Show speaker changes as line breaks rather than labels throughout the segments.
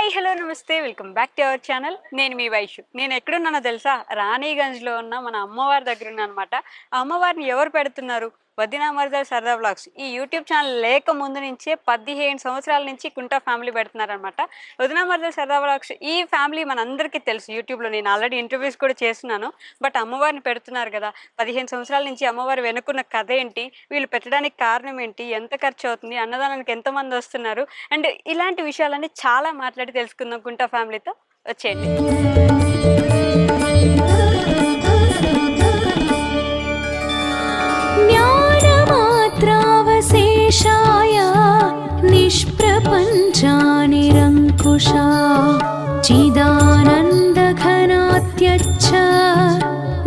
Hi hello నమస్తే welcome back to our channel. నేను మీ వైషు. నేను ఎక్కడున్నానో తెలుసా? రాణిగంజ్లో ఉన్న మన అమ్మవారి దగ్గర ఉన్నా అనమాట. ఆ అమ్మవారిని ఎవరు పెడుతున్నారు? వదినా మరదల సరదా వ్లాగ్స్ ఈ యూట్యూబ్ ఛానల్ లేక ముందు నుంచే 15 సంవత్సరాల నుంచి కుంటా ఫ్యామిలీ పెడుతున్నారనమాట. వదినా మరదల సరదా వ్లాగ్స్ ఈ ఫ్యామిలీ మనందరికీ తెలుసు. యూట్యూబ్లో నేను ఆల్రెడీ ఇంటర్వ్యూస్ కూడా చేస్తున్నాను. బట్ అమ్మవారిని పెడుతున్నారు కదా, 15 సంవత్సరాల నుంచి అమ్మవారు వెనుకున్న కథ ఏంటి, వీళ్ళు పెట్టడానికి కారణం ఏంటి, ఎంత ఖర్చు అవుతుంది, అన్నదానానికి ఎంతమంది వస్తున్నారు, అండ్ ఇలాంటి విషయాలన్నీ చాలా మాట్లాడి తెలుసుకుందాం కుంటా ఫ్యామిలీతో. వచ్చేయండి.
జ్ఞానమాత్రావశేషాయ నిష్ప్రపంచానిరంకుశా చిదానందఘనాత్యచ్చ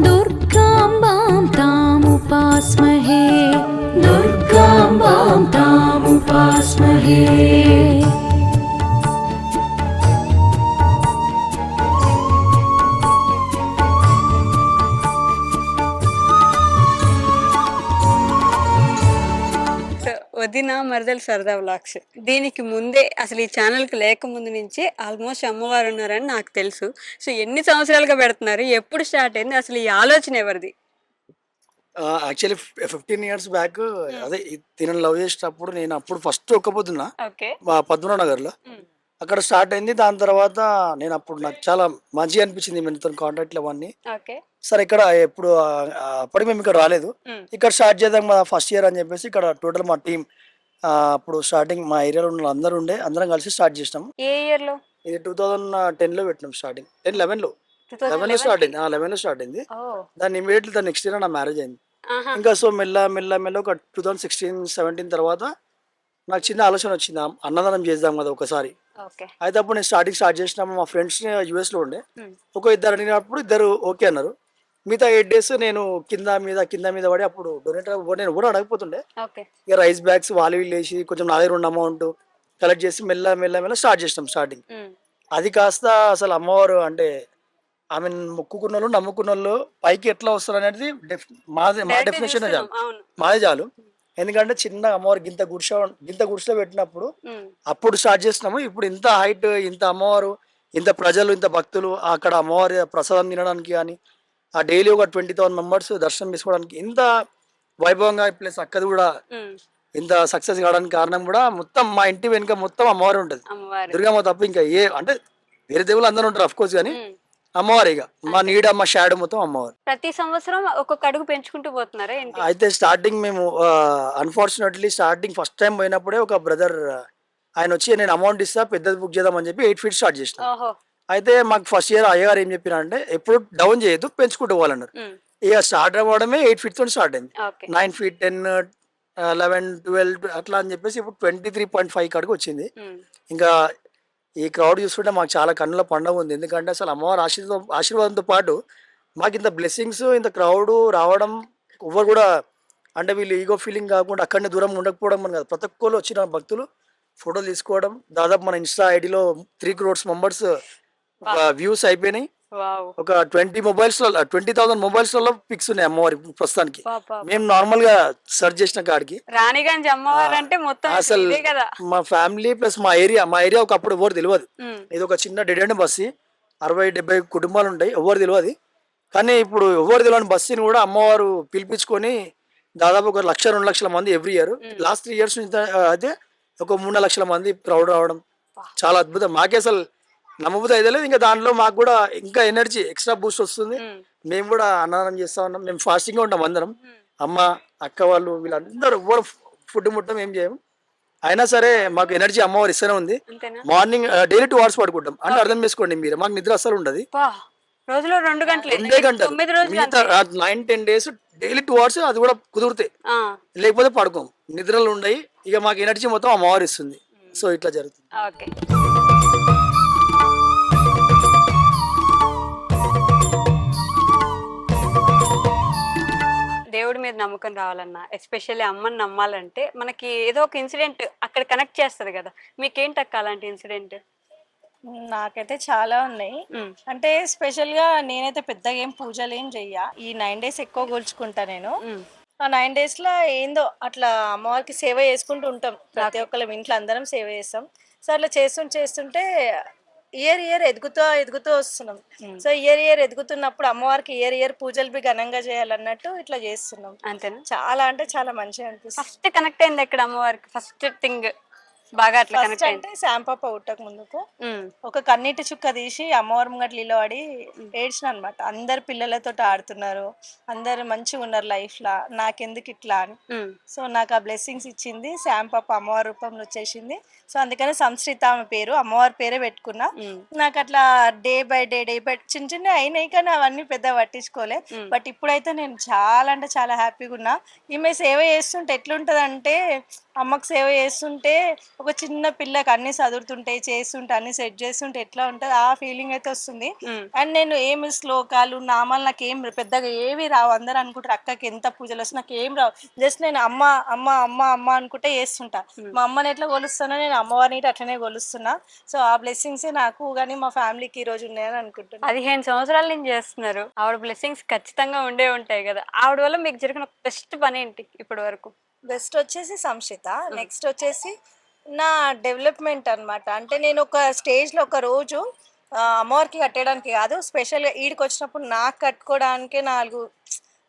దుర్గాంబాం తాముపాస్మహే దుర్గాంబాం తాముపాస్మహే.
వదిన మరదల సరదా వ్లాగ్స్ దీనికి ముందే అసలు ఈ ఛానల్కి లేకముందు నుంచే ఆల్మోస్ట్ అమ్మవారు ఉన్నారని నాకు తెలుసు. సో ఎన్ని సంవత్సరాలుగా పెడుతున్నారు, ఎప్పుడు స్టార్ట్ అయింది, అసలు ఈ ఆలోచన ఎవరిది?
యాక్చువల్లీ 15 ఇయర్స్ బ్యాక్ అదే తినని లవ్ చేసేటప్పుడు నేను అప్పుడు ఫస్ట్ ఒక్క పొద్దున్న
ఓకే.
పద్మనాభ నగర్లో అక్కడ స్టార్ట్ అయింది. దాని తర్వాత నేను అప్పుడు నాకు చాలా మంచిగా అనిపించింది మీతో కాంటాక్ట్లు అవన్నీ.
ఓకే.
సరే ఇక్కడ ఎప్పుడు అప్పటికి మేము ఇక్కడ రాలేదు, ఇక్కడ స్టార్ట్ చేద్దాం మా ఫస్ట్ ఇయర్ అని చెప్పేసి ఇక్కడ టోటల్ మా టీం అప్పుడు స్టార్టింగ్ మా ఏరియాలో ఉన్న అందరూ ఉండే, అందరం కలిసి స్టార్ట్ చేసినాం.
ఏ ఇయర్ లో?
ఇది 2010లో పెట్టినాం స్టార్టింగ్. 11లో స్టార్ట్ అయింది. 11లో స్టార్ట్ అయింది. దాన్ని ఇమీడియట్లీ దాని నెక్స్ట్ ఇయర్ నా మ్యారేజ్ అయింది. ఇంకా సో మెల్ల మెల్ల మెల్ల ఒక 2016-17 తర్వాత నాకు చిన్న ఆలోచన వచ్చింది, అన్నదానం చేద్దాం కదా ఒకసారి. అయితే అప్పుడు నేను స్టార్ట్ చేసినాము. మా ఫ్రెండ్స్ యూఎస్ లో ఉండే, ఒక ఇద్దరు అడిగినప్పుడు ఇద్దరు ఓకే అన్నారు. మిగతా 8 డేస్ నేను కింద మీద పడి అప్పుడు డొనేట్ నేను కూడా అడగపోతుండే. ఇక రైస్ బ్యాగ్స్ వాళ్ళు వీళ్ళు వేసి కొంచెం నా దగ్గర ఉన్న అమౌంట్ కలెక్ట్ చేసి మెల్ల మెల్ల మెల్ల స్టార్ట్ చేసినాం. స్టార్టింగ్ అది కాస్త అసలు అమ్మవారు అంటే ఆమె మొక్కుకున్న వాళ్ళు నమ్ముకున్న వాళ్ళు పైకి ఎట్లా వస్తారు అనేది మా డెఫినేషన్ చాలు, మాదే చాలు. ఎందుకంటే చిన్న అమ్మవారు గింత గుడిసెలో పెట్టినప్పుడు అప్పుడు స్టార్ట్ చేసినాము. ఇప్పుడు ఇంత హైట్, ఇంత అమ్మవారు, ఇంత ప్రజలు, ఇంత భక్తులు అక్కడ అమ్మవారి ప్రసాదం తినడానికి కానీ ఆ డైలీ ఒక 20,000 మెంబర్స్ దర్శనం చేసుకోవడానికి ఇంత వైభవంగా ప్లస్ అక్కది కూడా ఇంత సక్సెస్ కావడానికి కారణం కూడా మొత్తం మా ఇంటి వెనుక మొత్తం అమ్మవారు ఉంటుంది. దుర్గమ్మ తప్ప ఇంకా ఏ అంటే వేరే దేవుళ్ళు అందరూ ఉంటారు అఫ్ కోర్స్, కానీ అమ్మవారు ఇక మా నీడ మా షాడో మొత్తం అమ్మవారు.
ప్రతి సంవత్సరం ఒక్కొక్క అడుగు పెంచుకుంటూ పోతున్నారా?
అయితే స్టార్టింగ్ మేము అన్ఫార్చునేట్లీ స్టార్టింగ్ ఫస్ట్ టైం పోయినప్పుడే ఒక బ్రదర్ ఆయన వచ్చి నేను అమౌంట్ ఇస్తా పెద్దది బుక్ చేద్దాం అని చెప్పి 8 feet స్టార్ట్ చేసిన. అయితే మాకు ఫస్ట్ ఇయర్ అయ్యగారు ఏం చెప్పిన అంటే ఎప్పుడు డౌన్ చేయొద్దు, పెంచుకుంటూ పోవాలన్నారు. ఇక స్టార్ట్ అవ్వడమే 8 feet తోటి స్టార్ట్ అయింది. 9 feet 10 11 12 అట్లా అని చెప్పేసి ఇప్పుడు 23.5 కాడికి వచ్చింది. ఇంకా ఈ క్రౌడ్ చూస్తుంటే మాకు చాలా కన్నుల పండుగ ఉంది. ఎందుకంటే అసలు అమ్మవారి ఆశీర్వాదంతో పాటు మాకు ఇంత బ్లెస్సింగ్స్, ఇంత క్రౌడ్ రావడం ఎవరు కూడా అంటే వీళ్ళు ఈగో ఫీలింగ్ కాకుండా అక్కడనే దూరం ఉండకపోవడం అని కాదు. ప్రతి ఒక్కరు వచ్చిన భక్తులు ఫోటోలు తీసుకోవడం, దాదాపు మన ఇన్స్టా ఐడిలో 3 crores మెంబర్స్ వ్యూస్ అయిపోయినాయి. ఒక 20,000 మొబైల్స్లలో పిక్స్ ఉన్నాయి అమ్మవారి ప్రస్తుతానికి. మేము నార్మల్ గా సెర్చ్ చేసిన కాడికి
రాణిగంజ్ అమ్మవారు అంటే మొత్తం
అసలు మా ఫ్యామిలీ ప్లస్ మా ఏరియా ఒకప్పుడు ఎవరు తెలియదు. ఇది ఒక చిన్న డెడ్ ఎండ్ బస్సు, 60-70 కుటుంబాలు ఉంటాయి, ఎవరు తెలియదు. కానీ ఇప్పుడు ఎవరు తెలియని బస్సుని కూడా అమ్మవారు పిలిపించుకొని దాదాపు ఒక 1-2 లక్షల మంది ఎవ్రీ ఇయర్. లాస్ట్ 3 years నుంచి అయితే ఒక 3 లక్షల మంది క్రౌడ్ రావడం చాలా అద్భుతం. మాకే అసలు నమ్మబుద్ధి అయితే లేదు. ఇంకా దాంట్లో మాకు కూడా ఇంకా ఎనర్జీ ఎక్స్ట్రా బూస్ట్ వస్తుంది. మేము కూడా అన్నదానం చేస్తా ఉన్నాం. మేము ఫాస్టింగ్ ఉంటాం అందరం, అమ్మ అక్క వాళ్ళు వీళ్ళందరూ ఎవరు ఫుడ్ ముట్టం ఏం చేయం. అయినా సరే మాకు ఎనర్జీ అమ్మవారు ఇస్తూనే ఉంది. మార్నింగ్ డైలీ 2 hours పడుకుంటాం అంటే అర్థం చేసుకోండి మీరు, మాకు నిద్ర అస్సలు ఉండదు.
రోజులో 2 గంటలు
2 గంటలు 9-10 days డైలీ 2 hours, అది కూడా కుదిరితే, లేకపోతే పడుకోం. నిద్రలు ఉండయి. ఇక మాకు ఎనర్జీ మొత్తం అమ్మవారు ఇస్తుంది. సో ఇట్లా జరుగుతుంది.
దేవుడి మీద నమ్మకం రావాలన్నా, ఎస్పెషల్లీ అమ్మని నమ్మాలంటే మనకి ఏదో ఒక ఇన్సిడెంట్ అక్కడ కనెక్ట్ చేస్తుంది కదా. మీకేంటి అక్క అలాంటి ఇన్సిడెంట్?
నాకైతే చాలా ఉన్నాయి. అంటే స్పెషల్ గా నేనైతే పెద్దగా ఏం పూజలు ఏం చెయ్య. ఈ 9 days ఎక్కువ కూర్చుకుంటా నేను. ఆ 9 days లో ఏందో అట్లా అమ్మవారికి సేవ చేసుకుంటూ ఉంటాం. ప్రతి ఒక్కళ్ళం ఇంట్లో అందరం సేవ చేస్తాం. సో అట్లా చేస్తుంటే ఇయర్ ఎదుగుతూ వస్తున్నాం. సో ఇయర్ ఎదుగుతున్నప్పుడు అమ్మవారికి ఇయర్ పూజలు బి ఘనంగా చేయాలన్నట్టు ఇట్లా చేస్తున్నాం.
అంతేనా?
చాలా అంటే చాలా మంచిగా అనిపిస్తుంది.
ఫస్ట్ కనెక్ట్ అయింది ఎక్కడ అమ్మవారికి? ఫస్ట్ థింగ్ బాగా అట్లా
ఫస్ట్
కనెక్ట్ అయింది.
అంటే శాంపాప పుట్టక ముందుకు ఒక కన్నీటి చుక్క తీసి అమ్మవారి ముంగట నిలబడి ఏడ్చిన అనమాట. అందరు పిల్లలతో ఆడుతున్నారు, అందరు మంచిగా ఉన్నారు లైఫ్ లా, నాకెందుకు ఇట్లా అని. సో నాకు ఆ బ్లెస్సింగ్స్ ఇచ్చింది శాంపాప, అమ్మవారి రూపంలో వచ్చేసింది. సో అందుకని సంశ్రిత ఆమె పేరు, అమ్మవారి పేరే పెట్టుకున్నా. నాకు అట్లా డే బై డే చిన్న చిన్న అయినాయి కానీ అవన్నీ పెద్ద పట్టించుకోలే. బట్ ఇప్పుడైతే నేను చాలా అంటే చాలా హ్యాపీగా ఉన్నా. ఈమె సేవ చేస్తుంటే ఎట్లుంటది అంటే, అమ్మకు సేవ చేస్తుంటే ఒక చిన్న పిల్లకి అన్ని చదువుతుంటే చేస్తుంటే అన్ని సెట్ చేస్తుంటే ఎట్లా ఉంటుంది ఆ ఫీలింగ్ అయితే వస్తుంది. అండ్ నేను ఏమి శ్లోకాలు నామాలు నాకు ఏం పెద్దగా ఏవి రావు. అందరు అనుకుంటారు అక్కకి ఎంత పూజలు వస్తుంది, నాకు ఏం రావు. జస్ట్ నేను అమ్మ అమ్మ అమ్మ అమ్మ అనుకుంటే చేస్తుంటా. మా అమ్మని ఎట్లా కొలుస్తున్నా నేను అమ్మవారిని అట్లనే కొలుస్తున్నా. సో ఆ బ్లెస్సింగ్స్ నాకు కానీ మా ఫ్యామిలీకి ఈ రోజు ఉన్నాయని అనుకుంటున్నాను.
15 సంవత్సరాల నుంచి చేస్తున్నారు, ఆవిడ బ్లెస్సింగ్స్ ఖచ్చితంగా ఉండే ఉంటాయి కదా. ఆవిడ వల్ల మీకు జరిగిన బెస్ట్ పని ఏంటి ఇప్పటి వరకు?
బెస్ట్ వచ్చేసి సంశ్రిత. నెక్స్ట్ వచ్చేసి నా డెవలప్మెంట్ అన్నమాట. అంటే నేను ఒక స్టేజ్లో ఒక రోజు అమ్మవారికి కట్టడానికి కాదు, స్పెషల్గా ఈడికి వచ్చినప్పుడు నాకు కట్టుకోవడానికే 4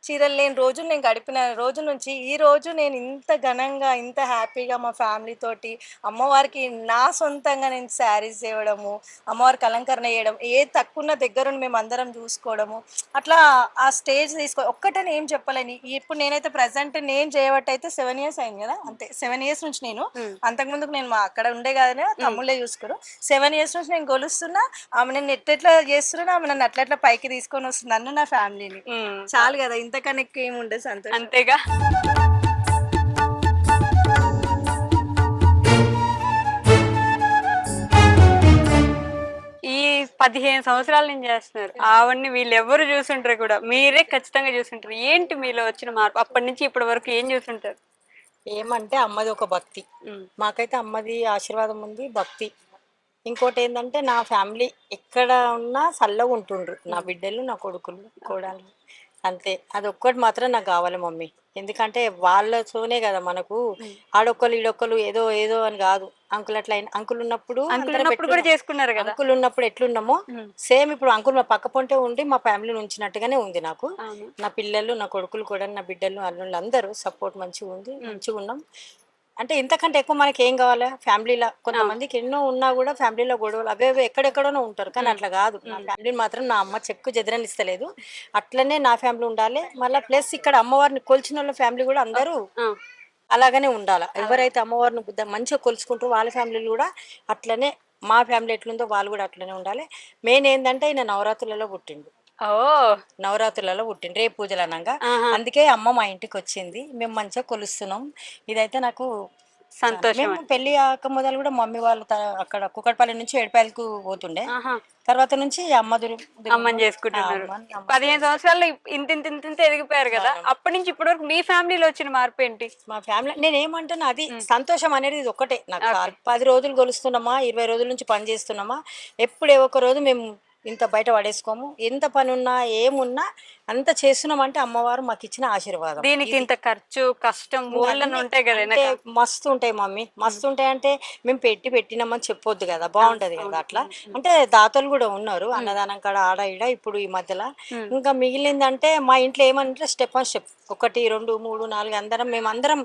చీరలు లేని రోజులు నేను గడిపిన రోజు నుంచి ఈ రోజు నేను ఇంత ఘనంగా ఇంత హ్యాపీగా మా ఫ్యామిలీ తోటి అమ్మవారికి నా సొంతంగా నేను శారీస్ చేయడము, అమ్మవారికి అలంకరణ చేయడం, ఏ తక్కువ దగ్గర మేము అందరం చూసుకోవడము, అట్లా ఆ స్టేజ్ ఒక్కటని ఏం చెప్పలేని. ఇప్పుడు నేనైతే ప్రజెంట్ నేను చేయబట్టి అయితే 7 years అయింది కదా, అంతే 7 years నుంచి నేను. అంతకుముందుకు నేను మా అక్కడ ఉండే కదా, తమ్ముళ్ళే చూసుకోరు. 7 years నుంచి నేను కొలుస్తున్నా. ఆమె నేను ఎట్లా చేస్తున్నా, ఆమె నన్ను అట్లా పైకి తీసుకొని వస్తుంది, నన్ను నా ఫ్యామిలీని. చాలు కదా, ఇంతకన్నా ఎక్కువ ఏముండే సంతోషం.
అంతేగా. ఈ 15 సంవత్సరాల నుంచి చేస్తున్నారు, ఆవిడ్ని వీళ్ళు ఎవరు చూసుంటారు కూడా, మీరే ఖచ్చితంగా చూసుంటారు. ఏంటి మీలో వచ్చిన మార్పు అప్పటి నుంచి ఇప్పటి వరకు ఏం చూసుంటారు?
ఏమంటే అమ్మది ఒక భక్తి, మాకైతే అమ్మది ఆశీర్వాదం ఉంది, భక్తి. ఇంకోటి ఏంటంటే నా ఫ్యామిలీ ఎక్కడ ఉన్నా చల్లగా ఉంటుండ్రు, నా బిడ్డలు నా కొడుకులు కోడలు, అంతే. అది ఒక్కటి మాత్రం నాకు కావాలి మమ్మీ. ఎందుకంటే వాళ్ళతోనే కదా మనకు ఆడొక్కరు ఈడొక్కరు ఏదో ఏదో అని కాదు. అంకుల్ అట్లా అంకుల్ ఉన్నప్పుడు
కూడా చేసుకున్నారు కదా,
అంకుల్ ఉన్నప్పుడు ఎట్లున్నామో సేమ్ ఇప్పుడు అంకుల్ మా పక్క పొంటే ఉండి మా ఫ్యామిలీ ఉంచినట్టుగానే ఉంది నాకు. నా పిల్లలు నా కొడుకులు కూడా నా బిడ్డలు అల్లుళ్ళు అందరూ సపోర్ట్ మంచిగా ఉంది, మంచిగా ఉన్నాం. అంటే ఇంతకంటే ఎక్కువ మనకి ఏం కావాలి ఫ్యామిలీలో? కొంతమందికి ఎన్నో ఉన్నా కూడా ఫ్యామిలీలో గొడవలు అవే ఎక్కడెక్కడోనో ఉంటారు, కానీ అట్లా కాదు. నా ఫ్యామిలీని మాత్రం నా అమ్మ చెక్కు చెదరనిస్తలేదు, అట్లనే నా ఫ్యామిలీ ఉండాలి. మళ్ళీ ప్లస్ ఇక్కడ అమ్మవారిని కొలిచిన వాళ్ళ ఫ్యామిలీ కూడా అందరూ అలాగనే ఉండాలి. ఎవరైతే అమ్మవారిని మంచిగా కొలుచుకుంటారో వాళ్ళ ఫ్యామిలీలు కూడా అట్లనే, మా ఫ్యామిలీ ఎట్లుందో వాళ్ళు కూడా అట్లనే ఉండాలి. మెయిన్ ఏంటంటే ఈయన నవరాత్రులలో పుట్టిండు, నవరాత్రులలో పుట్టిండు, రేపు పూజలు అనగా. అందుకే అమ్మ మా ఇంటికి వచ్చింది, మేము మంచిగా కొలుస్తున్నాం. ఇదైతే నాకు సంతోషం. మేము పెళ్లి కాక మొదలు కూడా మమ్మీ వాళ్ళు అక్కడ కుక్కడపల్లి నుంచి ఏడుపాయలకు పోతుండే, తర్వాత నుంచి
అమ్మని చేసుకుంటున్నారు. 15 సంవత్సరాలు ఇంత ఎదిగిపోయారు కదా, అప్పటి నుంచి ఇప్పటి వరకు మీ ఫ్యామిలీలో వచ్చిన మార్పు ఏంటి?
మా ఫ్యామిలీ నేనేమంటున్నా, అది సంతోషం అనేది ఇది ఒకటే నాకు. 10 రోజులు కొలుస్తున్నామా, 20 రోజుల నుంచి పని చేస్తున్నామా, ఎప్పుడు ఏ ఒక్క రోజు మేము ఇంత బయట పడేసుకోము. ఎంత పని ఉన్నా ఏమున్నా అంత చేస్తున్నామంటే అమ్మవారు మాకు ఇచ్చిన ఆశీర్వాదం.
దీనికి ఇంత ఖర్చు కష్టం ఉంటాయి కదా,
మస్తు ఉంటాయి మమ్మీ, మస్తు ఉంటాయి. అంటే మేము పెట్టినామని చెప్పొద్దు కదా, బాగుంటది కదా అట్లా. అంటే దాతలు కూడా ఉన్నారు అన్నదానం కాడ ఆడ ఈడ. ఇప్పుడు ఈ మధ్యలో ఇంకా మిగిలిందంటే మా ఇంట్లో ఏమంటే స్టెప్ ఆన్ స్టెప్ 1 2 3 4 అందరం మేమందరం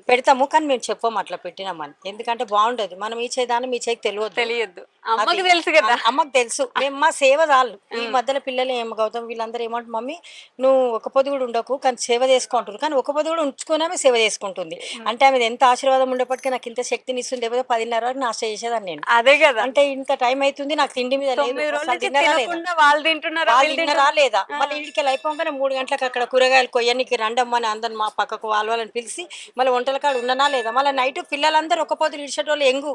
పెడతాము, కానీ మేము చెప్పాము అట్లా పెట్టినామని. ఎందుకంటే బాగుంటది, మనం ఈ చేదాన్ని మీ చేకి తెలియదు,
అమ్మకి తెలుసు కదా,
అమ్మకి తెలుసు. మేము మా సేవ చాలు. ఈ మధ్యలో పిల్లలు ఏం గౌతమ్ వీళ్ళందరూ ఏమంటారు, మమ్మీ నువ్వు ఒక పొద్దు కూడా ఉండకు కానీ సేవ చేసుకుంటారు, కానీ ఒక పొద్దు కూడా ఉంచుకునే సేవ చేసుకుంటుంది. అంటే ఆమె ఎంత ఆశీర్వాదం ఉండేప్పటికీ నాకు ఇంత శక్తిని ఇస్తుంది. లేకపోతే 10:30 వరకు నాశ చేసేదాన్ని నేను.
అదే కదా,
అంటే ఇంత టైం అవుతుంది నాకు తిండి మీద
వాళ్ళు తింటున్నారా
లేదా. మళ్ళీ ఇంటికి అయిపోగానే 3 గంటలకు అక్కడ కూరగాయలు కొయ్యనికి రండమ్మని అందరు మా పక్కకు వాళ్ళని పిలిచి మళ్ళీ వంటల కాడ ఉండనా లేదా. మళ్ళీ నైట్ పిల్లలందరూ ఒక పొద్దు ఇడిచేటోళ్ళు ఎంగు,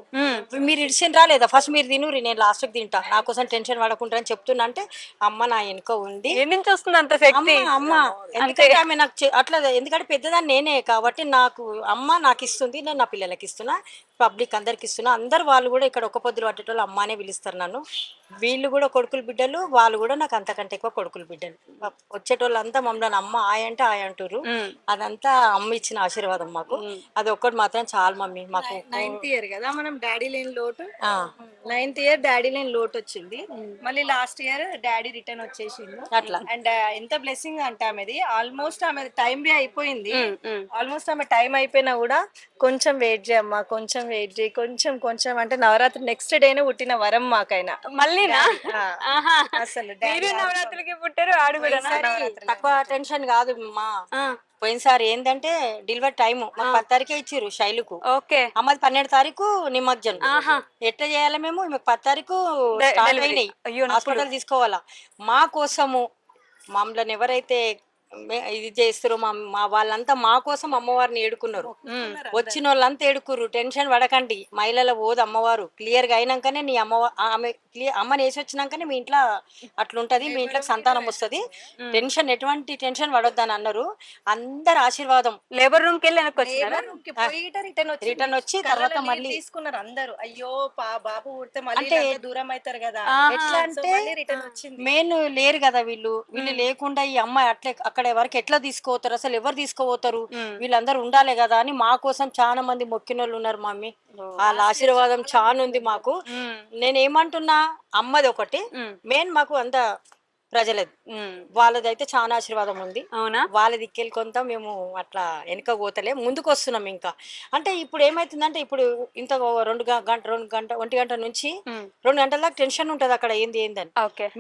మీరు ఇడిచిన లేదా, ఫస్ట్ మీరు తినురి, నేను లాస్ట్కి తింటా, నా కోసం టెన్షన్ పడకుండా అని చెప్తున్నా. అంటే అమ్మ నా వెనుక ఉంది.
వస్తుంది అంత శక్తి
అమ్మ, ఎందుకంటే ఆమె నాకు అట్లా, ఎందుకంటే పెద్దదాన్ని నేనే కాబట్టి నాకు అమ్మ నాకు ఇస్తుంది, నేను నా పిల్లలకి ఇస్తున్నా. పబ్లిక్ అందరికి ఇస్తున్నా. అందరు వాళ్ళు కూడా ఇక్కడ ఒక్క పొద్దులు పట్టేటోళ్ళు అమ్మానే పిలుస్తారు నన్ను. వీళ్ళు కూడా కొడుకులు బిడ్డలు, వాళ్ళు కూడా నాకు అంతకంటే ఎక్కువ కొడుకులు బిడ్డలు. వచ్చేటోళ్ళు అంతా మమ్మల్ని అమ్మ ఆయ అంటే ఆయ అంటారు. అదంతా అమ్మ ఇచ్చిన ఆశీర్వాదం మాకు. అది ఒక్కటి మాత్రం చాలు మమ్మీ మాకు.
9th ఇయర్ కదా మనం డాడీ లేని లోటు. 9th ఇయర్ డాడీ లేని లోటు వచ్చింది. మళ్ళీ లాస్ట్ ఇయర్ డాడీ రిటర్న్ వచ్చేసింది
అట్లా.
అండ్ ఎంత బ్లెస్సింగ్ అంటే ఆమెది ఆల్మోస్ట్ ఆమె టైం బి అయిపోయింది. ఆల్మోస్ట్ ఆమె టైం అయిపోయినా కూడా కొంచెం వెయిట్ చేయమ్మా, కొంచెం వెయిట్ చేయి, కొంచెం కొంచెం అంటే నవరాత్రి నెక్స్ట్ డేనే పుట్టిన వరం మాకైనా.
మళ్ళీనా?
ఆ, అసలు
మీరు నవరాత్రికి పుట్టారు, ఆడు కూడా
తక్కువ టెన్షన్ కాదు మా. పోయినసారి ఏంటంటే డెలివరీ టైం మాకు 10 తారీఖే ఇచ్చిర్రు శైలుకు.
ఓకే.
అమ్మది 12 తారీఖు నిమజ్జనం. ఎట్లా చేయాలి మేము? మాకు 10 తారీఖు స్టార్ట్ అయినాయి, హాస్పిటల్ తీసుకోవాలా. మా కోసము మమ్మల్ని ఎవరైతే ఇది చేస్తారు మా వాళ్ళంతా మా కోసం అమ్మవారిని ఏడుకున్నారు. వచ్చిన వాళ్ళంతా ఏడుకుర్రు. టెన్షన్ పడకండి, మహిళల పోదు అమ్మవారు. క్లియర్ గా అయినాకనే నీ ఆమె అమ్మని వేసి వచ్చినాకనే మీ ఇంట్లో అట్లుంటది, మీ ఇంట్లోకి సంతానం వస్తుంది. టెన్షన్ ఎటువంటి టెన్షన్ పడొద్దని అన్నారు. అందరు ఆశీర్వాదం.
లేబర్ రూమ్ కి వెళ్ళి
రిటర్న్ వచ్చి తర్వాత మళ్ళీ
తీసుకున్నారు అందరూ. అయ్యో బాబు పుడితే మళ్ళీ దూరం అవుతారు కదా.
ఎట్లా అంటే
రిటర్న్ వచ్చింది.
మెయిన్ లేరు కదా వీళ్ళు లేకుండా ఈ అమ్మాయి అట్లే అక్కడ ఎవరికి ఎట్లా తీసుకోపోతారు, అసలు ఎవరు తీసుకోపోతారు, వీళ్ళందరూ ఉండాలి కదా అని మా కోసం చాలా మంది మొక్కిన వాళ్ళు ఉన్నారు మమ్మీ. వాళ్ళ ఆశీర్వాదం చాలా ఉంది మాకు. నేనేమంటున్నా, అమ్మది ఒకటి మెయిన్, మాకు అంత ప్రజలది వాళ్ళదైతే చాలా ఆశీర్వాదం ఉంది.
అవునా?
వాళ్ళ దిక్కెళ్ళి కొంత మేము అట్లా వెనక పోతలే, ముందుకు వస్తున్నాం. ఇంకా అంటే ఇప్పుడు ఏమైతుందంటే, ఇప్పుడు ఇంత 1 గంట నుంచి 2 గంటల దాకా టెన్షన్ ఉంటది అక్కడ ఏందని.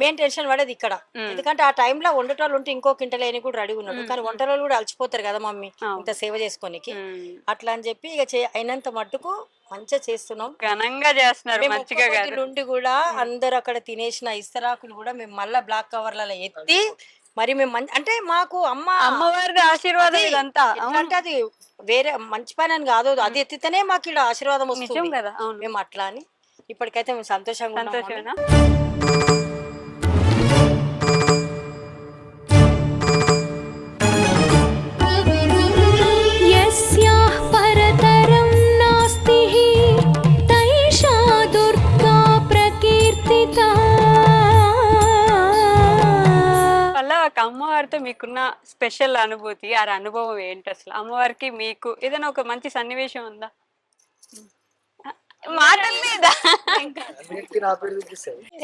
మెయిన్ టెన్షన్ పడేది ఇక్కడ. ఎందుకంటే ఆ టైంలో వంటటోళ్ళు ఉంటే ఇంకో కింటలేని కూడా రెడీ ఉన్నాడు. కానీ వంటలు కూడా అలసిపోతారు కదా మమ్మీ ఇంత సేవ చేసుకోనికి. అట్లా అని చెప్పి ఇక అయినంత మట్టుకు మంచిగా చేస్తున్నాం,
ఘనంగా చేస్తున్నారు. మంచిగా
నుండి కూడా అందరు అక్కడ తినేసిన ఇస్తరాకులు కూడా మేము మళ్ళా బ్లాక్ కవర్లలో ఎత్తి మరి మేము అంటే మాకు
అమ్మవారి ఆశీర్వాదం ఇదంతా.
అంటే అది వేరే మంచి పని అని కాదు, అది ఎత్తితేనే మాకు ఇక్కడ ఆశీర్వాదం వస్తుంది
కదా.
మేము అట్లా అని ఇప్పటికైతే మేము సంతోషంగా ఉన్నాం.
यस्याः परतरं नास्ति तैषा दुर्गा प्रकीर्तिता.
అలా ఒక అమ్మవారితో మీకున్న స్పెషల్ అనుభూతి, ఆ అనుభవం ఏంటి అసలు? అమ్మవారికి మీకు ఏదైనా ఒక మంచి సన్నివేశం ఉందా? మాటలు లేదా?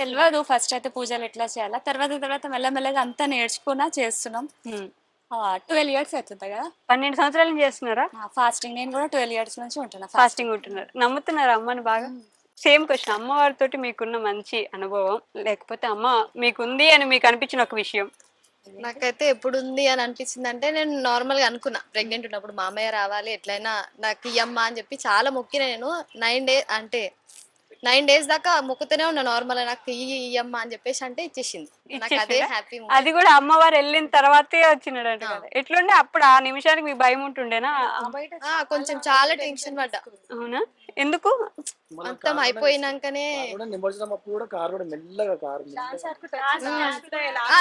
తెలియదు ఫస్ట్ అయితే పూజలు ఎట్లా చేయాలా, తర్వాత మెల్లమెల్లగా అంతా నేర్చుకున్నా చేస్తున్నాం. 12 years అవుతుంది కదా.
12 సంవత్సరాల నుంచి చేస్తున్నారా
ఫాస్టింగ్? నేను కూడా 12 years నుంచి ఉంటున్నా
ఫాస్టింగ్ ఉంటున్నారు. నమ్ముతున్నారు అమ్మని బాగా? సేమ్ క్వశ్చన్, అమ్మవారితో మీకున్న మంచి అనుభవం, లేకపోతే అమ్మ మీకుంది అని మీకు అనిపించిన ఒక విషయం.
నాకైతే ఎప్పుడు ఉంది అని అనిపించింది అంటే, నేను నార్మల్ గా అనుకున్నా ప్రెగ్నెంట్ ఉన్నప్పుడు మామయ్య రావాలి ఎట్లయినా నాకు ఇయ్యమ్మా అని చెప్పి చాలా మొక్కిన. నేను 9 days దాకా మొక్కుతూనే ఉన్నా నార్మల్, నాకు ఇయ్యమ్మా అని చెప్పేసి అంటే ఇచ్చేసింది. నాకు అదే హ్యాపీ.
అది కూడా అమ్మవారు వెళ్ళిన తర్వాతే వచ్చినాడు అంటే కదా. ఎట్లుండే అప్పుడు ఆ నిమిషానికి మీకు భయం ఉంటుండేనా?
కొంచెం చాలా టెన్షన్ పడ్డా.
అవునా? ఎందుకు?
మొత్తం అయిపోయినాకనే
నిమజ్జనం అప్పుడు కూడా కారు కూడా మెల్లగా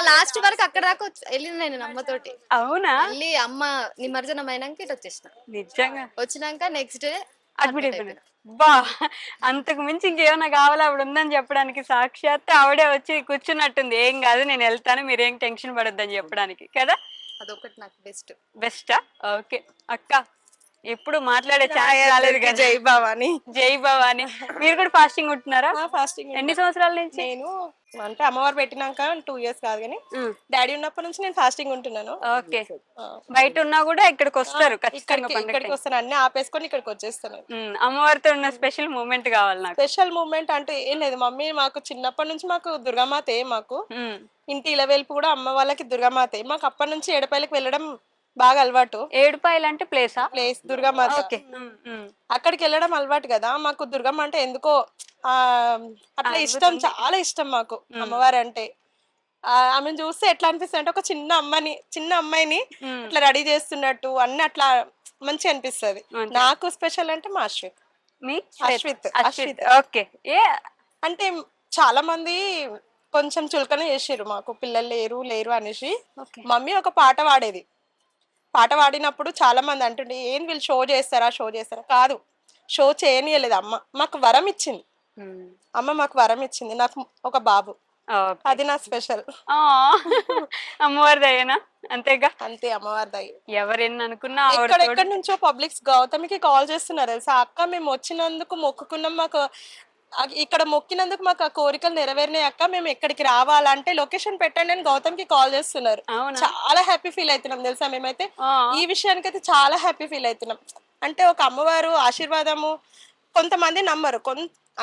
లాస్ట్ వరకు అక్కడ దాకా వెళ్ళిన నేను అమ్మతోటి.
అవునా?
మళ్ళీ అమ్మ నిమజ్జనం అయినాక ఇటు వచ్చేసిన.
నిజంగా
వచ్చినాక నెక్స్ట్ డే
అడ్మిట్ అయిపోయినా. బా, అంతకు మించి ఇంకేమైనా కావాలా ఆవిడ ఉందని చెప్పడానికి? సాక్షాత్ ఆవిడే వచ్చి కూర్చున్నట్టుంది. ఏం కాదు నేను వెళ్తాను, మీరేం టెన్షన్ పడొద్దని చెప్పడానికి కదా.
అదొకటి నాకు
బెస్టా? ఓకే అక్క, ఎప్పుడు మాట్లాడే ఛాన్స్ రాలేదు కదా.
జై భవాని.
జై భవాని. మీరు కూడా ఫాస్టింగ్ ఉంటున్నారా?
ఫాస్టింగ్
ఎన్ని సంవత్సరాల నుంచి?
నేను అంటే అమ్మవారు పెట్టినాక 2 years కాదు కానీ డాడీ ఉన్నప్పటి నుంచి నేను ఫాస్టింగ్ ఉంటున్నాను.
ఓకే. బయట ఉన్నా కూడా ఇక్కడికి వస్తారు ఖచ్చితంగా?
ఇక్కడికి వస్తాను, అన్ని ఆపేసుకొని ఇక్కడికి వచ్చేస్తాను.
అమ్మవారితో ఉన్న స్పెషల్ మూమెంట్ కావాలి నాకు.
స్పెషల్ మూమెంట్ అంటే ఏం లేదు మమ్మీ, మాకు చిన్నప్పటి నుంచి మాకు దుర్గామాతే, మాకు ఇంటి ఇలవేల్పు కూడా అమ్మ వాళ్ళకి దుర్గామాతే. మాకు అప్పటి నుంచి ఏడుపాయలకు వెళ్ళడం బాగా అలవాటు.
ఏడుపాయలు అంటే ప్లేస్
దుర్గమ్మ. అక్కడికి వెళ్ళడం అలవాటు కదా మాకు. దుర్గమ్మ అంటే ఎందుకో అట్లా ఇష్టం, చాలా ఇష్టం మాకు అమ్మవారు అంటే. ఆమెను చూస్తే ఎట్లా అనిపిస్తుంది అంటే, ఒక చిన్న అమ్మాయిని అట్లా రెడీ చేస్తున్నట్టు అన్ని అట్లా మంచి అనిపిస్తుంది. నాకు స్పెషల్ అంటే మా అశ్విత్.
ఓకే.
అంటే చాలా మంది కొంచెం చులకన చేసారు మాకు, పిల్లలు లేరు అనేసి. మమ్మీ ఒక పాట పాడేది. పాట పాడినప్పుడు చాలా మంది అంటుండే, ఏం వీళ్ళు షో చేస్తారా కాదు, షో చేయనీయలేదు అమ్మ. మాకు వరం ఇచ్చింది అమ్మ, మాకు వరం ఇచ్చింది. నాకు ఒక బాబు, అది నా స్పెషల్.
అమ్మవారి దయేనా, అంతేగా.
అంతే, అమ్మవారి దయ.
ఎవరెన్ని అనుకున్నా
ఎక్కడెక్కడి నుంచో పబ్లిక్స్ గౌతమికి కాల్ చేస్తున్నారు తెలుసా, అక్క మేము వచ్చినందుకు మొక్కుకున్నాం, మాకు ఇక్కడ మొక్కినందుకు మాకు ఆ కోరికలు నెరవేరినాయి అక్క, మేము ఎక్కడికి రావాలంటే లొకేషన్ పెట్టండి అని గౌతమ్కి కాల్ చేస్తున్నారు. చాలా హ్యాపీ ఫీల్ అవుతున్నాం తెలుసా మేమైతే. ఈ విషయానికైతే చాలా హ్యాపీ ఫీల్ అవుతున్నాం. అంటే ఒక అమ్మవారు ఆశీర్వాదము. కొంతమంది నమ్మరు,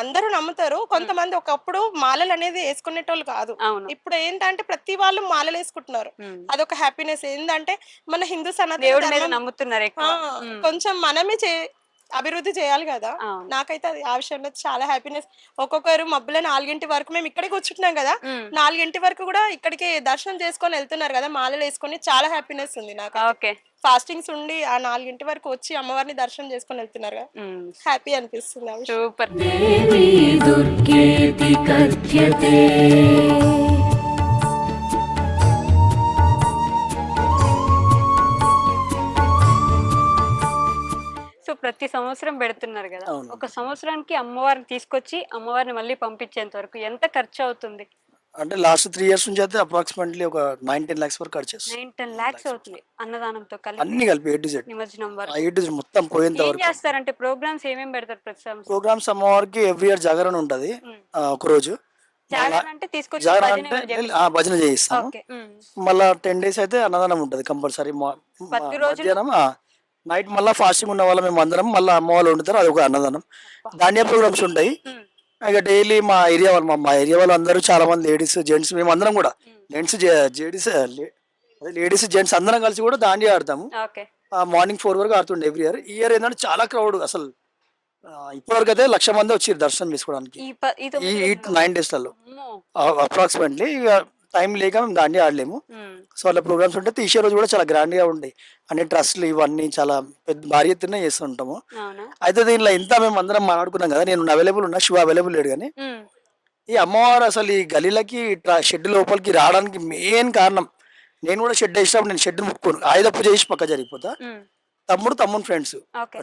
అందరూ నమ్ముతారు. కొంతమంది ఒకప్పుడు మాలలు అనేది వేసుకునేటోళ్ళు కాదు. ఇప్పుడు ఏంటంటే ప్రతి వాళ్ళు మాలలు వేసుకుంటున్నారు. అదొక హ్యాపీనెస్. ఏంటంటే మన హిందూ సనాతన
నమ్ముతున్నారు,
కొంచెం మనమే అభివృద్ధి చేయాలి కదా. నాకైతే అది ఆ విషయంలో చాలా హ్యాపీనెస్. ఒక్కొక్కరు మబ్బుల 4 వరకు మేము ఇక్కడికి కూర్చుంటున్నాం కదా, 4 వరకు కూడా ఇక్కడికి దర్శనం చేసుకొని వెళ్తున్నారు కదా మాలలు వేసుకొని. చాలా హ్యాపీనెస్ ఉంది నాకు. ఫాస్టింగ్స్ ఉండి ఆ 4 వరకు వచ్చి అమ్మవారిని దర్శనం చేసుకొని వెళ్తున్నారు కదా, హ్యాపీ అనిపిస్తుంది.
సూపర్. సో ప్రతి సంవత్సరం పెడుతున్నారు కదా, ఒక సంవత్సరానికి అమ్మవారిని తీసుకొచ్చి అమ్మవారిని మళ్ళీ పంపించేంత వరకు ఎంత ఖర్చు అవుతుంది?
అంటే లాస్ట్ 3 years నుంచి అయితే అప్రాక్సిమేట్లీ ఒక 9-10 lakhs వరకు ఖర్చు చేస్తాం.
9-10 lakhs అవుతుంది అన్నదానంతో కలిపి,
అన్ని కలిపి A to Z,
నిమజ్జనం వరకు.
A to Z మొత్తం పోయేంత
ఏం
వరకు.
చేస్తారంటే ప్రోగ్రామ్స్ ఏమేమి పెడతారు ప్రతి సంవత్సరం?
ప్రోగ్రామ్స్ అమ్మవారికి ఎవ్రీ ఇయర్ జాగరణ ఉంటది ఒక రోజు.
జాగరణ అంటే తీసుకొచ్చి
జాగరణ
భజన
అంటే
చేపిస్తారు.
భజన చేయిస్తాము.
ఓకే.
మళ్ళా 10 days అయితే అన్నదానం ఉంటది కంపల్సరీ. మధ్యాహ్నం నైట్ మళ్ళీ ఫాస్టింగ్ ఉన్న వాళ్ళ మేము అందరం మళ్ళీ అమ్మ వాళ్ళు వండుతారు, అది ఒక అన్నదానం. దాండియా ప్రోగ్రామ్స్ ఉంటాయి. ఇక డైలీ మా ఏరియా వాళ్ళు అందరూ చాలా మంది లేడీస్ జెంట్స్ మేము అందరం కూడా లేడీస్ జెంట్స్ అందరం కలిసి కూడా దాండియా ఆడతాము. మార్నింగ్ 4 వరకు ఆడుతుండే ఎవ్రీ ఇయర్. ఈ ఇయర్ ఏంటంటే చాలా క్రౌడ్, అసలు ఇప్పటివరకు అయితే 1,00,000 మంది వచ్చారు దర్శనం చేసుకోవడానికి ఈ 9 daysలలో అప్రాక్సిమేట్లీ. ఇక టైం లేక మేము దాండియా ఆడలేము. సో అలా ప్రోగ్రామ్స్ ఉంటే తీసే రోజు కూడా చాలా గ్రాండ్ గా ఉంటాయి. అన్ని ట్రస్ట్లు ఇవన్నీ చాలా పెద్ద భారీ ఎత్తున చేస్తుంటాము. అయితే దీనిలో ఇంత మేము అందరం మాట్లాడుకున్నాం కదా, నేను అవైలబుల్ ఉన్నా, శివ అవైలబుల్ లేడు. కానీ ఈ అమ్మవారు అసలు ఈ గలీలకి షెడ్ లోపలికి రావడానికి మెయిన్ కారణం, నేను కూడా షెడ్ వేసినప్పుడు నేను షెడ్ ముట్టుకోను, ఆయుధ పూజ చేసి పక్క జరిగిపోతా. తమ్ముడు ఫ్రెండ్స్,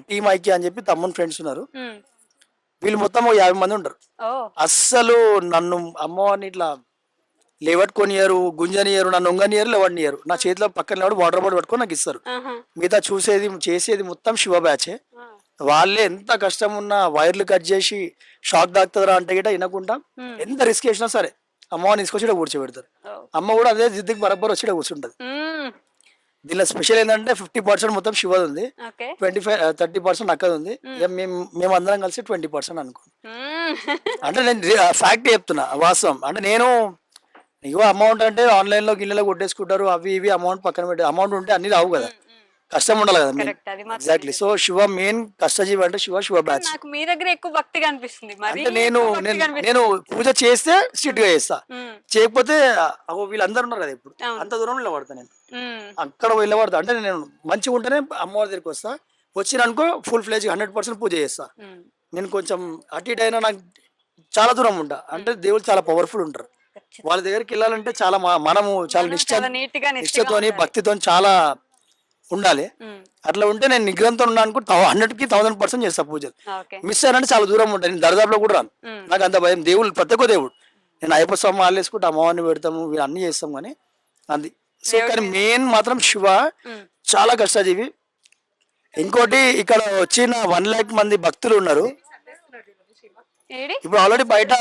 టీమ్ ఐక్య అని చెప్పి తమ్ముడు ఫ్రెండ్స్ ఉన్నారు. వీళ్ళు మొత్తం 50 మంది ఉంటారు. అస్సలు నన్ను అమ్మవారిని ఇట్లా లేవట్టుకొనియరు, గుంజనియరు, నన్ను ఉంగనియరు, లేవనియరు. నా చేతిలో పక్కన వాటర్ బాటిల్ పట్టుకొని నాకు ఇస్తారు. మిగతా చేసేది మొత్తం శివ బ్యాచే. వాళ్ళే ఎంత కష్టం ఉన్నా వైర్లు కట్ చేసి షాక్ తాకుతుందా అంటే గిట వినకుండా ఎంత రిస్క్ చేసినా సరే అమ్మవారిని తీసుకొచ్చి కూర్చోబెడతారు. అమ్మ కూడా అదే జిద్దుకి బరబ్బర్ వచ్చి కూర్చుంటది. దీనిలో స్పెషల్ ఏంటంటే 50% మొత్తం శివది ఉంది, 30% అక్కది ఉంది. మేము అందరం కలిసి 20% అనుకో. అంటే నేను ఫ్యాక్ట్ చెప్తున్నా, వాస్తవం. అంటే నేను ఇగో అమౌంట్ అంటే ఆన్లైన్ లో గిన్నెలో కొట్టేసుకుంటారు, అవి ఇవి అమౌంట్ పక్కన పెట్టి అమౌంట్ ఉంటే అన్ని రావు కదా, కష్టం ఉండాలి కదా. ఎగ్జాక్ట్లీ. సో శివ మెయిన్ కష్టజీవి అంటే శివ బ్యాచ్.
నాకు మీ దగ్గర ఎక్కువ భక్తిగా అనిపిస్తుంది.
అంటే నేను పూజ చేస్తే స్ట్రిక్ట్ గా చేస్తా, చేయకపోతే వీళ్ళందరూ ఉన్నారు కదా ఇప్పుడు అంత దూరం నిలబడతా నేను, అక్కడ నిలబడతా. అంటే నేను మంచిగా ఉంటేనే అమ్మవారి దగ్గరికి వస్తా. వచ్చిననుకో ఫుల్ ఫ్లెజ్ 100% పూజ చేస్తా. నేను కొంచెం అటు ఇటు అయినా నాకు చాలా దూరం ఉంటా. అంటే దేవుళ్ళు చాలా పవర్ఫుల్ ఉంటారు, వాళ్ళ దగ్గరికి వెళ్ళాలంటే చాలా మనము చాలా నిష్ఠతోని భక్తితో చాలా ఉండాలి. అట్లా ఉంటే నేను నిగ్రహంతో ఉన్నా అనుకో 100కి 1000% చేస్తా పూజలు. మిస్ అయ్యానంటే చాలా దూరం ఉంటాయి, నేను దరిదాపులో కూడా రాను. నాకు అంత భయం. దేవుడు ప్రతి ఒక్క దేవుడు, నేను అయ్యప్ప స్వామి ఆలేసుకుంటే అమ్మవారిని పెడతాము, వీళ్ళు అన్ని చేస్తాం. కానీ అది సో కానీ మెయిన్ మాత్రం శివ చాలా కష్టజీవి. ఇంకోటి ఇక్కడ వచ్చిన 1 lakh మంది భక్తులు ఉన్నారు. ఇప్పుడు ఆల్రెడీ బయట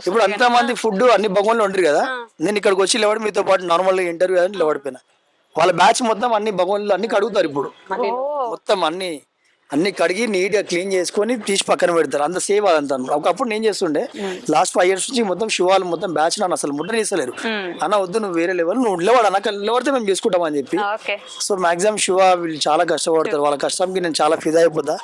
ఇప్పుడు అంత మంది ఫుడ్ అన్ని భగవాన్లు ఉండరు కదా, నేను ఇక్కడికి వచ్చి లేవాడు మీతో పాటు నార్మల్ గా ఇంటర్వ్యూ అని లేవడిపోయినా. వాళ్ళ బ్యాచ్ మొత్తం అన్ని భగవాన్లు అన్ని కడుగుతారు. ఇప్పుడు మొత్తం అన్ని కడిగి నీట్ గా క్లీన్ చేసుకొని తీసి పక్కన పెడతారు. అంత సేవ్ అదంతా. ఒకప్పుడు నేను చేస్తుండే, లాస్ట్ 5 years నుంచి మొత్తం శివాలు మొత్తం బ్యాచ్ నన్ను అసలు ముట్టనిస్తలేరు. అన్న వద్దు, నువ్వు వేరే లెవెల్, నువ్వు లేవాడు అన్న నిలబడితే మేము చేసుకుంటాం అని చెప్పి. సో మాక్సిమం శివ వీళ్ళు చాలా కష్టపడతారు, వాళ్ళ కష్టంకి నేను చాలా ఫిదా అయిపోతా.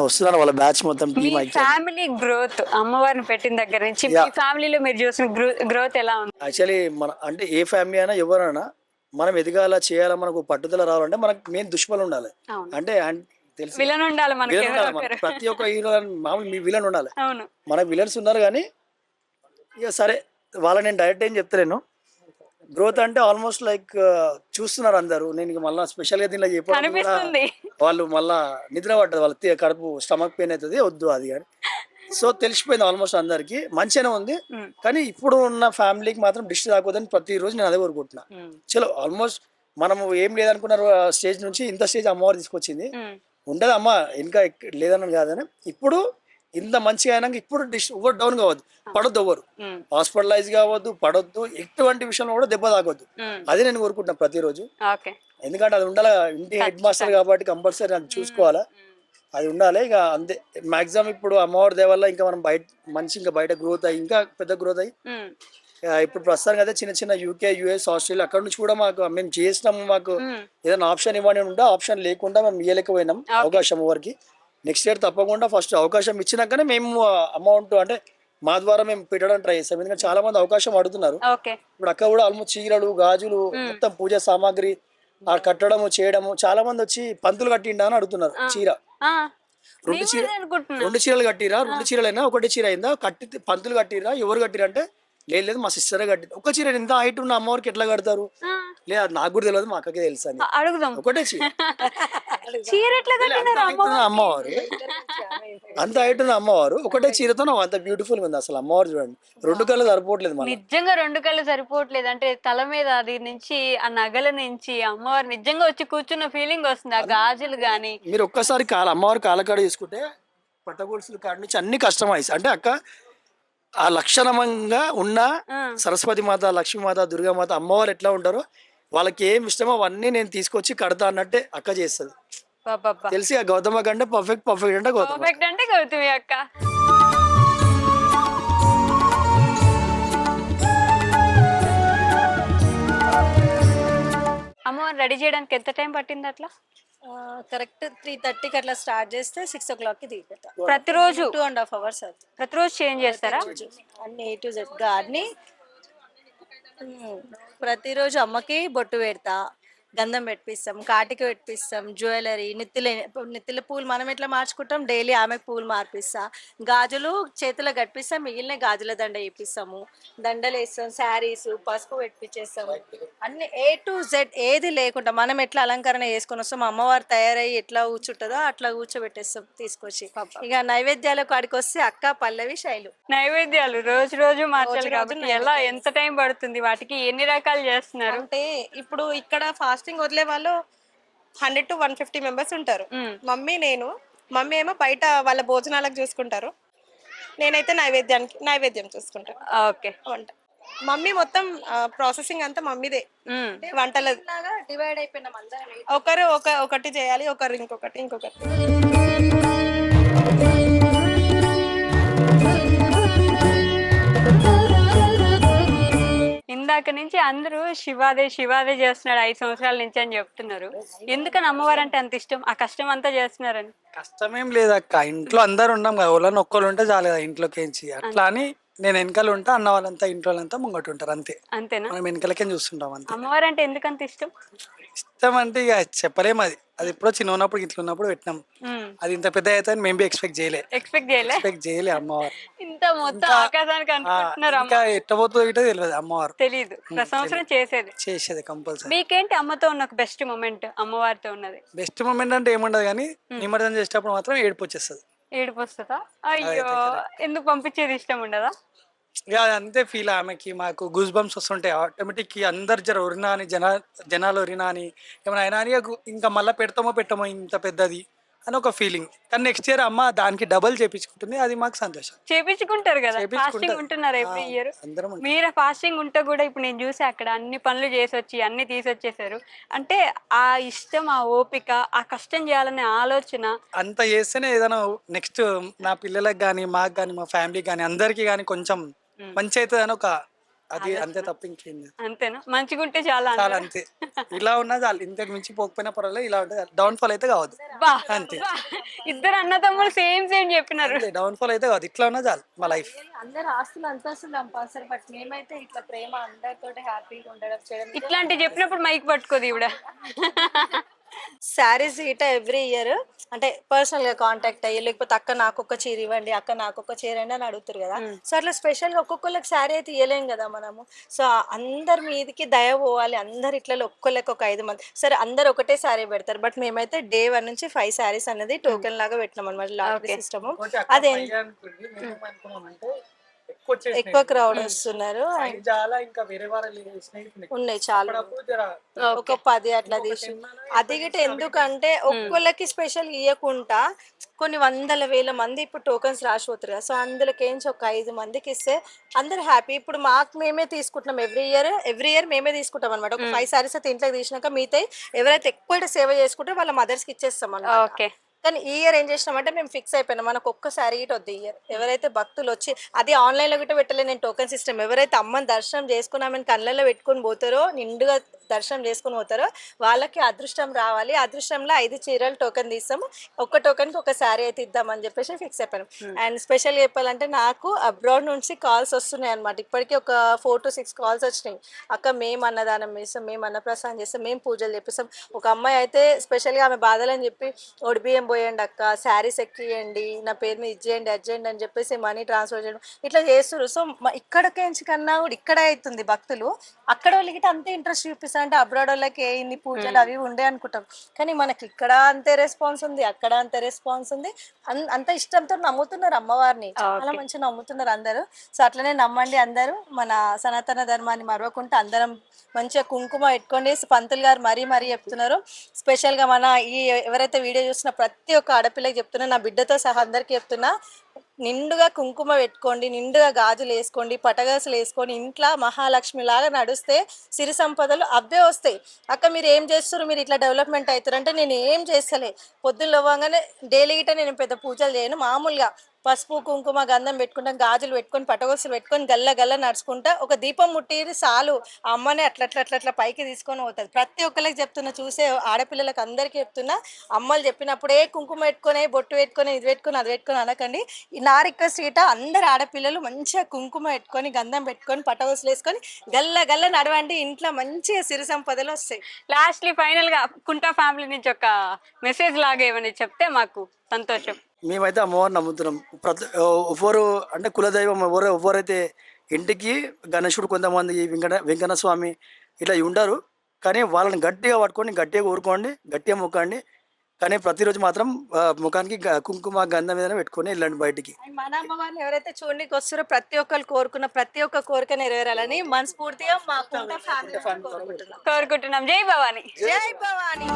వస్తున్నారు వాళ్ళ బ్యాచ్ మొత్తం.
ఫ్యామిలీ గ్రోత్ అమ్మవారిని పెట్టిన దగ్గర నుంచి ఫ్యామిలీలో మీరు చూసిన గ్రోత్ ఎలా ఉంది?
యాక్చువల్లీ మన అంటే ఏ ఫ్యామిలీ అయినా ఎవరైనా మనం ఎదగాల చేయాలా, మనకు పట్టుదల రావాలంటే మనకు మెయిన్ దుష్మలు ఉండాలి. అంటే
విలన్ ఉండాలి,
ప్రతి ఒక్క హీరో మామూలు మీ విలన్ ఉండాలి. మనకు విలన్స్ ఉన్నారు కానీ ఇక సరే వాళ్ళ నేను డైరెక్ట్ ఏం చెప్తలేను. గ్రోత్ అంటే ఆల్మోస్ట్ లైక్ చూస్తున్నారు అందరూ. నేను ఇక మళ్ళీ స్పెషల్గా దీనిలో చెప్పడం కూడా
కనిపిస్తుంది.
వాళ్ళు మళ్ళా నిద్ర పట్టదు, వాళ్ళ కడుపు స్టమక్ పెయిన్ అవుతుంది, వద్దు అది కానీ. సో తెలిసిపోయింది ఆల్మోస్ట్ అందరికి మంచిగానే ఉంది. కానీ ఇప్పుడు ఉన్న ఫ్యామిలీకి మాత్రం డిస్ట్ రాకూడదని ప్రతిరోజు నేను అదే కోరుకుంటున్నా. చలో ఆల్మోస్ట్ మనము ఏం లేదనుకున్నారు స్టేజ్ నుంచి ఇంత స్టేజ్ అమ్మవారు తీసుకొచ్చింది. ఉండదు అమ్మ ఇంకా లేదన్నది కాదని. ఇప్పుడు ఇంత మంచిగా అయినాక ఇప్పుడు డిస్ట్ ఎవరు డౌన్ కావద్దు, పడొద్దు, ఎవరు హాస్పిటలైజ్ కావద్దు, పడొద్దు, ఎటువంటి విషయంలో కూడా దెబ్బ తాగొద్దు. అది నేను కోరుకుంటున్నాను ప్రతిరోజు. ఎందుకంటే అది ఉండాలి, ఇంటి హెడ్ మాస్టర్ కాబట్టి కంపల్సరీ అది చూసుకోవాలా, అది ఉండాలి. ఇక అంతే మాక్సిమం ఇప్పుడు అమ్మవారి దేవల్ల ఇంకా మనం ఇంకా బయట గ్రోత్ అయ్యి ఇంకా పెద్ద గ్రోత్ అయ్యి ఇప్పుడు ప్రస్తుతానికి అయితే చిన్న చిన్న యూకే, యుఎస్, ఆస్ట్రేలియా అక్కడ నుంచి కూడా మేము చేసినాము. మాకు ఏదైనా ఆప్షన్ ఇవ్వని ఉంటే ఆప్షన్ లేకుండా మేము ఇవ్వలేకపోయినాం అవకాశం ఎవరికి. నెక్స్ట్ ఇయర్ తప్పకుండా ఫస్ట్ అవకాశం ఇచ్చినాకనే మేము అమౌంట్ అంటే మా ద్వారా మేము పెట్టడం ట్రై చేస్తాం. ఎందుకంటే చాలా మంది అవకాశం అడుగుతున్నారు. ఇప్పుడు అక్కడ కూడా ఆల్మోస్ట్ చీరలు, గాజులు, మొత్తం పూజ సామాగ్రి కట్టడము చేయడము. చాలా మంది వచ్చి పంతులు కట్టిండా అని అడుగుతున్నారు. చీర రెండు చీరలు కట్టిరా, రెండు చీరలైనా ఒకటి చీర అయిందా, కట్టి పంతులు కట్టిరా, ఎవరు కట్టిరా అంటే లేదు మా సిస్టర్ కట్టింది. ఒక చీర ఇంత హైట్ ఉన్న అమ్మవారికి ఎట్లా కడతారు, లేదు నాకు కూడా తెలియదు, మా అక్కకి తెలుసు అని
అడుగుదాం.
ఒకటే చీర అమ్మవారు అంత హైట్ ఉన్న అమ్మవారు ఒకటే చీరతో అంత బ్యూటిఫుల్ ఉంది. అసలు అమ్మవారు చూడండి, రెండు కళ్ళు సరిపోవట్లేదు,
నిజంగా రెండు కళ్ళు సరిపోవట్లేదు. అంటే తల మీద అది నుంచి ఆ నగల నుంచి అమ్మవారు నిజంగా వచ్చి కూర్చున్న ఫీలింగ్ వస్తుంది. ఆ గాజులు గానీ
మీరు ఒక్కసారి అమ్మవారి కాలకాడ తీసుకుంటే పట్టగొలుసులు కాడ నుంచి అన్ని కస్టమైజ్. అంటే అక్క ఆ లక్షణంగా ఉన్న సరస్వతి మాత, లక్ష్మీమాత, దుర్గామాత అమ్మవారు ఎట్లా ఉంటారో వాళ్ళకి ఏం ఇష్టమో అవన్నీ నేను తీసుకొచ్చి కడతా అన్నట్టే అక్క చేస్తుంది. తెలిసి ఆ గౌతమ కంటే పర్ఫెక్ట్ అంటే
గౌతమి అక్క. అమ్మవారిని రెడీ చేయడానికి ఎంత టైం పట్టింది? అట్లా
కరెక్ట్ 3:30కి అట్లా స్టార్ట్ చేస్తే 6 o'clock కి దిగుతా.
ప్రతిరోజు
2.5 hours అవుతుంది.
ప్రతిరోజు చేంజ్ చేస్తారా?
అన్ని A to Z గాని ప్రతిరోజు అమ్మకి బొట్టు పెడతా, గంధం పెట్టిస్తాం, కాటికి పెట్టిస్తాం, జ్యువెలరీ, నెత్తిల పూలు మనం ఎట్లా మార్చుకుంటాం డైలీ ఆమెకు పూలు మార్పిస్తా, గాజులు చేతిలో కట్టిస్తాం, మిగిలిన గాజుల దండ వేపిస్తాము, దండలు వేస్తాం, శారీస్, పసుపు పెట్టించేస్తాము. అన్ని A to Z ఏది లేకుండా మనం ఎట్లా అలంకరణ చేసుకొని వస్తాం, అమ్మవారు తయారయ్యి ఎట్లా కూర్చుంటుందో అట్లా కూర్చోబెట్టేస్తాం తీసుకొచ్చి. ఇక నైవేద్యాలకు కాడికి వస్తే అక్క, పల్లవి, శైలు.
నైవేద్యాలు రోజు రోజు మార్చాలి కాబట్టి ఎలా ఎంత టైం పడుతుంది? వాటికి ఎన్ని రకాలు చేస్తున్నారు?
అంటే ఇప్పుడు ఇక్కడ ఫాస్టింగ్ వదిలే వాళ్ళు 100 to 150 మెంబర్స్ ఉంటారు. మమ్మీ ఏమో బయట వాళ్ళ భోజనాలకు చూసుకుంటారు, నేనైతే నైవేద్యం చూసుకుంటాను.
ఓకే.
వంట మమ్మీ మొత్తం ప్రాసెసింగ్ అంతా మమ్మీదే. వంటల
డివైడ్ అయిపోయినాం అందరం.
ఒకరు ఒకటి చేయాలి, ఒకరు ఇంకొకటి.
ఇందాక నుంచి అందరూ శివాదే చేస్తున్నాడు 5 సంవత్సరాల నుంచి అని చెప్తున్నారు. ఎందుకని అమ్మవారు అంటే అంత ఇష్టం? ఆ కష్టం అంతా చేస్తున్నారని?
కష్టమేం లేదక్క, ఇంట్లో అందరు ఉన్నాం కదా, వాళ్ళని ఒక్కరు ఉంటే చాలు కదా ఇంట్లోకేంచి. అట్లా అని నేను వెనకాల ఉంటా, అన్న వాళ్ళంతా ఇంట్లో వాళ్ళంతా ముంగట ఉంటారు,
అంతేనా?
మనం వెనకాలకే చూస్తుంటాం అంతే.
అమ్మవారు అంటే ఎందుకంత ఇష్టం?
ఇష్టం అంటే ఇక చెప్పలేము. అది ఎప్పుడో చిన్న ఉన్నప్పుడు ఇట్లా ఉన్నప్పుడు పెట్టినాం, అది ఇంత పెద్ద అయితే మేము ఎక్స్పెక్ట్ చేయలే అమ్మవారు
ఇంత మొత్తం ఆకాశానికి
ఇంకా ఎట్టబోతుందో ఇటో తెలియదు అమ్మవారు,
తెలీదు. ప్రతి సంవత్సరం చేసేది
కంపల్సరీ.
మీకేంటి అమ్మతో ఉన్న బెస్ట్ మూమెంట్? అమ్మవారితో ఉన్నది
బెస్ట్ మూమెంట్ అంటే ఏముండదు కానీ నిమజ్జనం చేసేటప్పుడు మాత్రం ఏడుపు వచ్చేస్తుంది.
ఏడుపు వస్తుందా? అయ్యో, ఎందుకు పంపించేది ఇష్టం ఉండదా?
ఇక అంతే ఫీల్. ఆమెకి మాకు గూస్ బంప్స్ వస్తుంటాయి ఆటోమేటిక్. అందరు జర ఒరినా అని జనాలు ఒరినా అని ఏమైనా అయినా అని ఇంకా మళ్ళీ పెట్టమో ఇంత పెద్దది అని ఒక ఫీలింగ్. కానీ నెక్స్ట్ ఇయర్ అమ్మ దానికి డబల్ చేపించుకుంటుంది, అది మాకు సంతోషం.
చేపించుకుంటారు కదా, ఫాస్టింగ్ ఉంటున్నారు ఎవ్రీ ఇయర్. మీరు ఫాస్టింగ్ ఉంటే కూడా ఇప్పుడు నేను చూసి అక్కడ అన్ని పనులు చేసి వచ్చి అన్ని తీసొచ్చేసారు అంటే ఆ ఇష్టం, ఆ ఓపిక, ఆ కష్టం చేయాలనే ఆలోచన
అంత చేస్తేనే ఏదైనా నెక్స్ట్ నా పిల్లలకు కానీ మాకు కానీ మా ఫ్యామిలీకి కానీ అందరికి కానీ కొంచెం మంచి అవుతుంది అని ఒక అది అంతే తప్ప ఇంకేం.
అంతేనా? మంచిగా ఉంటే చాలా
అంతే. ఇలా ఉన్నా చాలు, ఇంతకు మించి పోకపోయినా పర్వాలేదు, ఇలా ఉంటే డౌన్ ఫాల్ అయితే కావద్దు అంతే.
ఇద్దరు అన్నదమ్ములు సేమ్ చెప్పినారు,
డౌన్ ఫాల్ అయితే కాదు, ఇట్లా ఉన్నా చాలు మా లైఫ్.
అందరు ఆస్తులు అంతస్తులు సంపాదిస్తారు, బట్ మేమైతే ఇట్లా ప్రేమ అందరితో హ్యాపీగా ఉండడం చేయడం.
ఇట్లాంటి చెప్పినప్పుడు మైక్ పట్టుకోదు ఇవిడ.
శారీస్ ఇట ఎవ్రీ ఇయర్ అంటే పర్సనల్ గా కాంటాక్ట్ అయ్యి లేకపోతే అక్క నాకు ఒక చీర ఇవ్వండి, అక్క నాకు ఒక చీర అని అడుగుతారు కదా. సో అట్లా స్పెషల్ గా ఒక్కొక్కరికి శారీ అయితే ఇవ్వలేం కదా మనము. సో అందరి మీదకి దయ పోవాలి, అందరు ఇట్లా ఒక్కొక్కరికి ఒక 5 మంది సరే అందరు ఒకటే శారీ పెడతారు. బట్ మేమైతే డే 1 నుంచి 5 శారీస్ అనేది టోకెన్ లాగా పెట్టినాం అనమాట, లాటరీ సిస్టమ్. అదే ఎక్కువ క్రౌడ్ వస్తున్నారు, ఉన్నాయి చాలా ఒక 10 అట్లా తీసి. అది గిట్ట ఎందుకంటే ఒక్కొక్కరికి స్పెషల్ ఇవ్వకుండా కొన్ని వందల వేల మంది ఇప్పుడు టోకన్స్ రాసిపోతారు కదా. సో అందులోకేంచి ఒక 5 మందికి ఇస్తే అందరు హ్యాపీ. ఇప్పుడు మాకు మేమే తీసుకుంటున్నాం ఎవ్రీ ఇయర్ మేమే తీసుకుంటాం అనమాట. ఒక 5 సారీస్ అయితే ఇంట్లోకి తీసినాక మిగతా ఎవరైతే ఎక్కువ సేవ చేసుకుంటారో వాళ్ళ మదర్స్కి ఇచ్చేస్తాం అన్నమాట.
ఓకే.
కానీ ఈ ఇయర్ ఏం చేసినామంటే మేము ఫిక్స్ అయిపోయినాం, మనకు ఒక్కసారి ఇటు వద్దు. ఈ ఇయర్ ఎవరైతే భక్తులు వచ్చి అది ఆన్లైన్లో గిట్ట పెట్టలే నేను టోకెన్ సిస్టమ్, ఎవరైతే అమ్మని దర్శనం చేసుకుని ఆమెను కళ్ళల్లో పెట్టుకొని పోతారో, నిండుగా దర్శనం చేసుకుని పోతారో వాళ్ళకి అదృష్టం రావాలి. అదృష్టంలో 5 చీరలు టోకెన్ తీస్తాము, ఒక్క టోకెన్కి ఒక శారీ అయితే ఇద్దామని చెప్పేసి ఫిక్స్ అయిపోయినాం. అండ్ స్పెషల్ చెప్పాలంటే నాకు అబ్రాడ్ నుంచి కాల్స్ వస్తున్నాయి అనమాట. ఇప్పటికీ ఒక 4 to 6 కాల్స్ వచ్చినాయి. అక్క మేము అన్నదానం చేస్తాం, మేము అన్నప్రసాదం చేస్తాం, మేము పూజలు చేపిస్తాం. ఒక అమ్మాయి అయితే స్పెషల్గా ఆమె బాధలని చెప్పి ఒడి బియ్యం పోయండి అక్క, శారీస్ ఎక్కియండి, నా పేరు మీద ఇచ్చేయండి అర్జెంట్ అని చెప్పేసి మనీ ట్రాన్స్ఫర్ చేయడం ఇట్లా చేస్తారు. సో ఇక్కడికి కన్నా కూడా ఇక్కడే అవుతుంది భక్తులు. అక్కడ వాళ్ళకి అంతే ఇంట్రెస్ట్ చూపిస్తారు, అంటే అబ్రాడ్ వాళ్ళకి ఇన్ని పూజలు అవి ఉండే అనుకుంటాం. కానీ మనకి ఇక్కడ అంతే రెస్పాన్స్ ఉంది, అక్కడ అంతే రెస్పాన్స్ ఉంది. అంత ఇష్టంతో నమ్ముతున్నారు అమ్మవారిని, చాలా మంచిగా నమ్ముతున్నారు అందరూ. సో అట్లనే నమ్మండి అందరూ, మన సనాతన ధర్మాన్ని మరవకుండా అందరం మంచిగా కుంకుమ పెట్టుకోండి. పంతులు గారు మరీ చెప్తున్నారు. స్పెషల్గా మన ఈ ఎవరైతే వీడియో చూస్తున్న ప్రతి ఒక్క ఆడపిల్లకి చెప్తున్నా, నా బిడ్డతో సహా అందరికీ చెప్తున్నా, నిండుగా కుంకుమ పెట్టుకోండి, నిండుగా గాజులు వేసుకోండి, పటగాసులు వేసుకొని ఇంట్లో మహాలక్ష్మి లాగా నడుస్తే సిరి సంపదలు అవే వస్తాయి. అక్క మీరు ఏం చేస్తారు, మీరు ఇట్లా డెవలప్మెంట్ అవుతారు అంటే నేను ఏం చేస్తలే, పొద్దున్న అవ్వగానే డైలీ గిట్ట నేను పెద్ద పూజలు చేయను, మామూలుగా పసుపు కుంకుమ గంధం పెట్టుకుంటాం, గాజులు పెట్టుకొని పటగొలుసులు పెట్టుకొని గల్ల నడుచుకుంటా ఒక దీపం ముట్టిరి చాలు, ఆ అమ్మని అట్లా పైకి తీసుకొని పోతుంది. ప్రతి ఒక్కరికి చెప్తున్నా, చూసే ఆడపిల్లలకు అందరికీ చెప్తున్నా, అమ్మలు చెప్పినప్పుడే కుంకుమ పెట్టుకొని బొట్టు పెట్టుకొని ఇది పెట్టుకొని అది పెట్టుకొని అనకండి. నా రిక్వెస్ట్ ఇట అందరు ఆడపిల్లలు మంచిగా కుంకుమ పెట్టుకొని గంధం పెట్టుకొని పటగొలుసులు వేసుకొని గల్ల నడవండి, ఇంట్లో మంచిగా సిరి సంపదలు వస్తాయి.
లాస్ట్లీ ఫైనల్ గా కుంటా ఫ్యామిలీ నుంచి ఒక మెసేజ్ లాగా ఏమని చెప్తే మాకు సంతోషం.
మేమైతే అమ్మవారిని నమ్ముతున్నాం. ఎవరు అంటే కులదైవం ఎవరైతే ఇంటికి గణేశుడు కొంతమంది వెంకన్న స్వామి ఇట్లా ఉండరు, కానీ వాళ్ళని గట్టిగా పట్టుకొని గట్టిగా ఊరుకోండి, గట్టిగా మొక్కండి. కానీ ప్రతిరోజు మాత్రం ముఖానికి కుంకుమ గంధం మీద పెట్టుకొని వెళ్ళండి బయటికి.
మన అమ్మవారిని ఎవరైతే చూడడానికి వస్తారో ప్రతి ఒక్కరు కోరుకున్న ప్రతి ఒక్క కోరిక నెరవేరాలని మనస్ఫూర్తిగా మా కుంట ఫ్యామిలీ కోరుకుంటున్నాం.
కోరుకుంటున్నాం. జై భవాని.
జై భవాని.